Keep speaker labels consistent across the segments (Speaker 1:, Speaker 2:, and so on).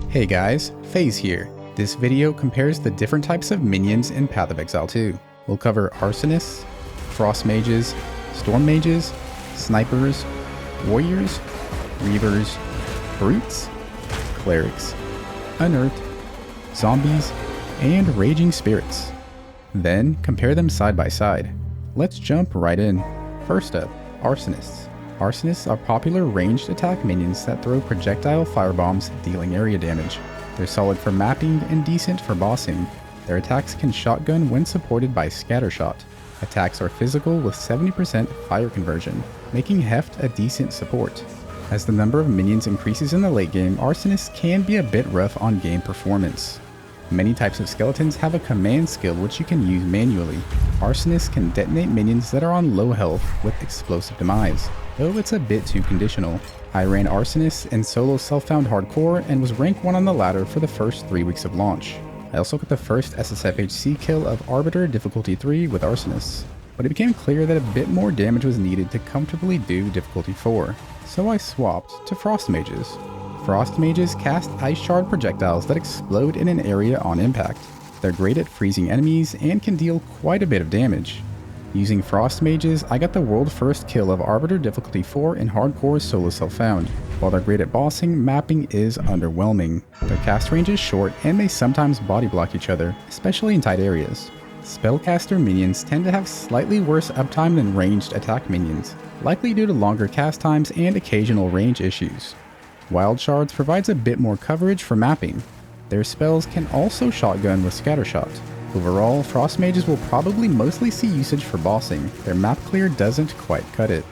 Speaker 1: Hey guys, Phase here. This video compares the different types of minions in Path of Exile 2. We'll cover Arsonists, Frost Mages, Storm Mages, Snipers, Warriors, Reavers, Brutes, Clerics, Unearth, Zombies, and Raging Spirits. Then compare them side by side. Let's jump right in. First up, Arsonists. Arsonists are popular ranged attack minions that throw projectile firebombs dealing area damage. They're solid for mapping and decent for bossing. Their attacks can shotgun when supported by scattershot. Attacks are physical with 70% fire conversion, making Heft a decent support. As the number of minions increases in the late game, Arsonists can be a bit rough on game performance. Many types of skeletons have a command skill which you can use manually. Arsonists can detonate minions that are on low health with explosive demise, though it's a bit too conditional. I ran Arsonists in solo self-found hardcore and was rank 1 on the ladder for the first 3 weeks of launch. I also got the first SSFHC kill of Arbiter difficulty 3 with Arsonists, but it became clear that a bit more damage was needed to comfortably do difficulty 4, so I swapped to Frost Mages. Frost Mages cast Ice Shard projectiles that explode in an area on impact. They're great at freezing enemies and can deal quite a bit of damage. Using Frost Mages, I got the world first kill of Arbiter difficulty 4 in hardcore solo self-found. While they're great at bossing, mapping is underwhelming. Their cast range is short and they sometimes body block each other, especially in tight areas. Spellcaster minions tend to have slightly worse uptime than ranged attack minions, likely due to longer cast times and occasional range issues. Wild Shards provides a bit more coverage for mapping. Their spells can also shotgun with scattershot. Overall, Frost Mages will probably mostly see usage for bossing. Their map clear doesn't quite cut it.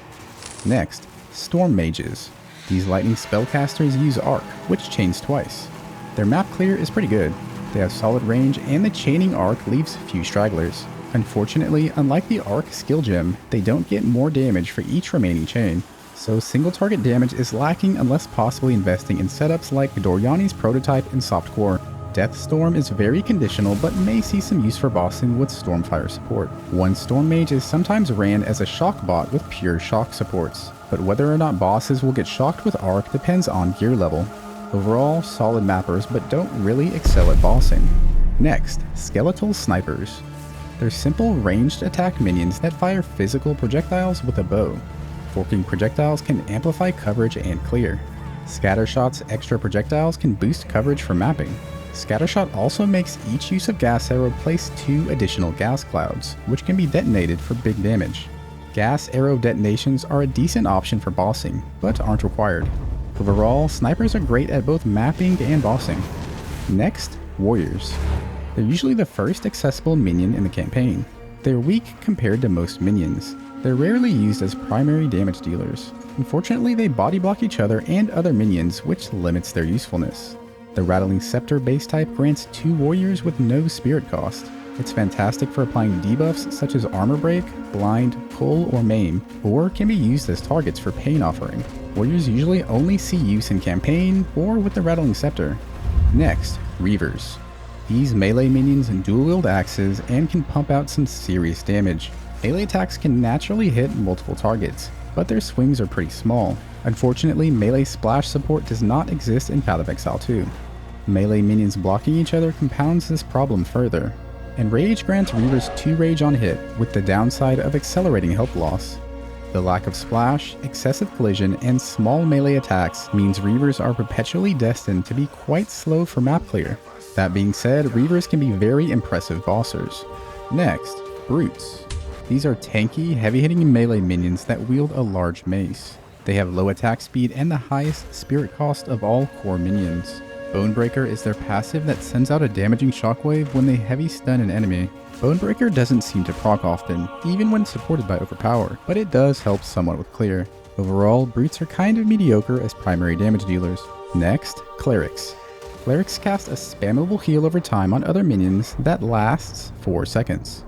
Speaker 1: Next, Storm Mages. These lightning spellcasters use Arc, which chains twice. Their map clear is pretty good. They have solid range and the chaining Arc leaves few stragglers. Unfortunately, unlike the Arc skill gem, they don't get more damage for each remaining chain. So single target damage is lacking unless possibly investing in setups like Doriani's prototype in Softcore. Deathstorm is very conditional but may see some use for bossing with Stormfire support. One Storm Mage is sometimes ran as a shock bot with pure shock supports, but whether or not bosses will get shocked with Arc depends on gear level. Overall, solid mappers but don't really excel at bossing. Next, Skeletal Snipers. They're simple ranged attack minions that fire physical projectiles with a bow. Forking projectiles can amplify coverage and clear. Scattershot's extra projectiles can boost coverage for mapping. Scattershot also makes each use of gas arrow place 2 additional gas clouds, which can be detonated for big damage. Gas arrow detonations are a decent option for bossing, but aren't required. Overall, snipers are great at both mapping and bossing. Next, Warriors. They're usually the first accessible minion in the campaign. They're weak compared to most minions. They're rarely used as primary damage dealers. Unfortunately, they body block each other and other minions, which limits their usefulness. The Rattling Scepter base type grants 2 warriors with no spirit cost. It's fantastic for applying debuffs such as Armor Break, Blind, Pull, or Maim, or can be used as targets for Pain Offering. Warriors usually only see use in campaign or with the Rattling Scepter. Next, Reavers. These melee minions dual-wield axes and can pump out some serious damage. Melee attacks can naturally hit multiple targets, but their swings are pretty small. Unfortunately, melee splash support does not exist in Path of Exile 2. Melee minions blocking each other compounds this problem further. And Rage grants Reavers 2 Rage on hit, with the downside of accelerating health loss. The lack of splash, excessive collision, and small melee attacks means Reavers are perpetually destined to be quite slow for map clear. That being said, Reavers can be very impressive bossers. Next, Brutes. These are tanky, heavy-hitting melee minions that wield a large mace. They have low attack speed and the highest spirit cost of all core minions. Bonebreaker is their passive that sends out a damaging shockwave when they heavy stun an enemy. Bonebreaker doesn't seem to proc often, even when supported by Overpower, but it does help somewhat with clear. Overall, Brutes are kind of mediocre as primary damage dealers. Next, Clerics. Clerics cast a spammable heal over time on other minions that lasts 4 seconds.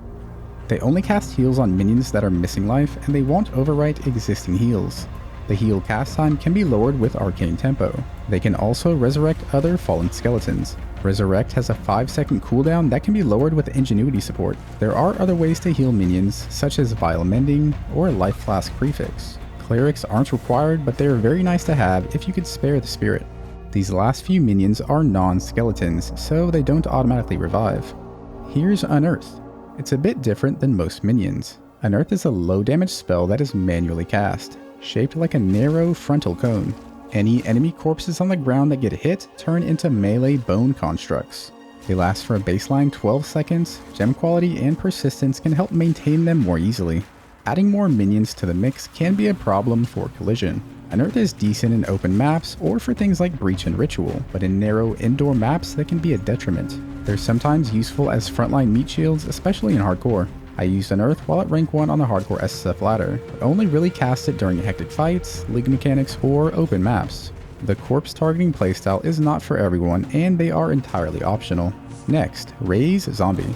Speaker 1: They only cast heals on minions that are missing life, and they won't overwrite existing heals. The heal cast time can be lowered with Arcane Tempo. They can also resurrect other fallen skeletons. Resurrect has a 5-second cooldown that can be lowered with Ingenuity support. There are other ways to heal minions, such as Vial Mending or Life Flask Prefix. Clerics aren't required, but they are very nice to have if you could spare the spirit. These last few minions are non-skeletons, so they don't automatically revive. Here's Unearth. It's a bit different than most minions. Unearth is a low damage spell that is manually cast, shaped like a narrow frontal cone. Any enemy corpses on the ground that get hit turn into melee bone constructs. They last for a baseline 12 seconds, gem quality and persistence can help maintain them more easily. Adding more minions to the mix can be a problem for collision. Unearth is decent in open maps or for things like Breach and Ritual, but in narrow indoor maps that can be a detriment. They're sometimes useful as frontline meat shields, especially in hardcore. I used Unearth while at rank 1 on the hardcore SSF ladder, but only really cast it during hectic fights, league mechanics, or open maps. The corpse targeting playstyle is not for everyone, and they are entirely optional. Next, Raise Zombie.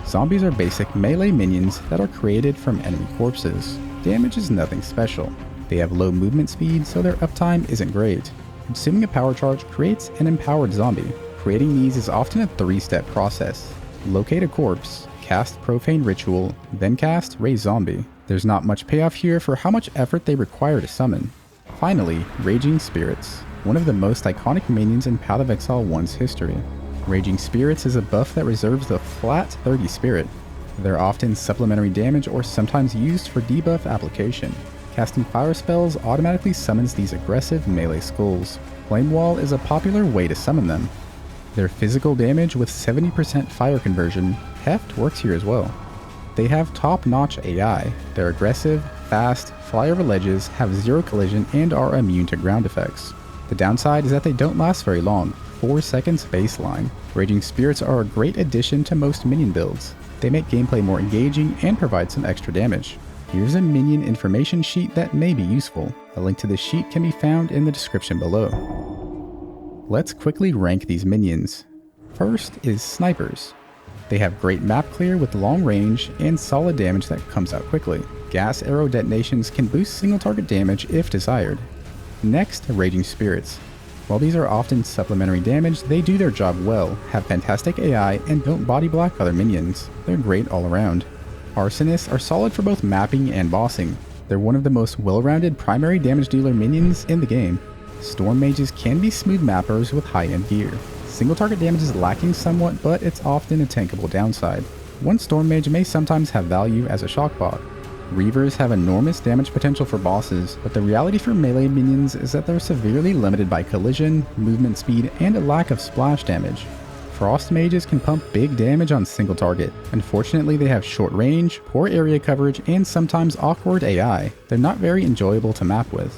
Speaker 1: Zombies are basic melee minions that are created from enemy corpses. Damage is nothing special. They have low movement speed, so their uptime isn't great. Consuming a power charge creates an empowered zombie. Creating these is often a 3-step process. Locate a corpse, cast Profane Ritual, then cast Raise Zombie. There's not much payoff here for how much effort they require to summon. Finally, Raging Spirits, one of the most iconic minions in Path of Exile 1's history. Raging Spirits is a buff that reserves the flat 30 spirit. They're often supplementary damage or sometimes used for debuff application. Casting fire spells automatically summons these aggressive melee skulls. Flame Wall is a popular way to summon them. Their physical damage with 70% fire conversion, Heft works here as well. They have top-notch AI. They're aggressive, fast, fly over ledges, have 0 collision, and are immune to ground effects. The downside is that they don't last very long, 4 seconds baseline. Raging Spirits are a great addition to most minion builds. They make gameplay more engaging and provide some extra damage. Here's a minion information sheet that may be useful. A link to this sheet can be found in the description below. Let's quickly rank these minions. First is Snipers. They have great map clear with long range and solid damage that comes out quickly. Gas arrow detonations can boost single target damage if desired. Next, Raging Spirits. While these are often supplementary damage, they do their job well, have fantastic AI, and don't body block other minions. They're great all around. Arsonists are solid for both mapping and bossing. They're one of the most well-rounded primary damage dealer minions in the game. Storm Mages can be smooth mappers with high-end gear. Single target damage is lacking somewhat, but it's often a tankable downside. One Storm Mage may sometimes have value as a shock bot. Reavers have enormous damage potential for bosses, but the reality for melee minions is that they're severely limited by collision, movement speed, and a lack of splash damage. Frost Mages can pump big damage on single target. Unfortunately, they have short range, poor area coverage, and sometimes awkward AI. They're not very enjoyable to map with.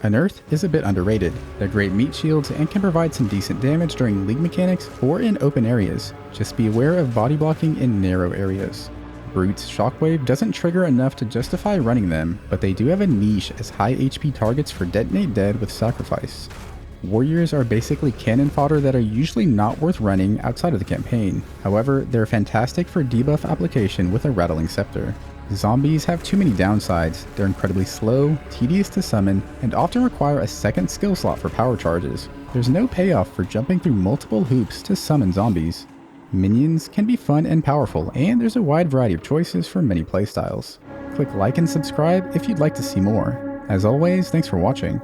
Speaker 1: Unearth is a bit underrated. They're great meat shields and can provide some decent damage during league mechanics or in open areas. Just be aware of body blocking in narrow areas. Brute's Shockwave doesn't trigger enough to justify running them, but they do have a niche as high HP targets for Detonate Dead with Sacrifice. Warriors are basically cannon fodder that are usually not worth running outside of the campaign. However, they're fantastic for debuff application with a Rattling Scepter. Zombies have too many downsides. They're incredibly slow, tedious to summon, and often require a second skill slot for power charges. There's no payoff for jumping through multiple hoops to summon zombies. Minions can be fun and powerful, and there's a wide variety of choices for many playstyles. Click like and subscribe if you'd like to see more. As always, thanks for watching.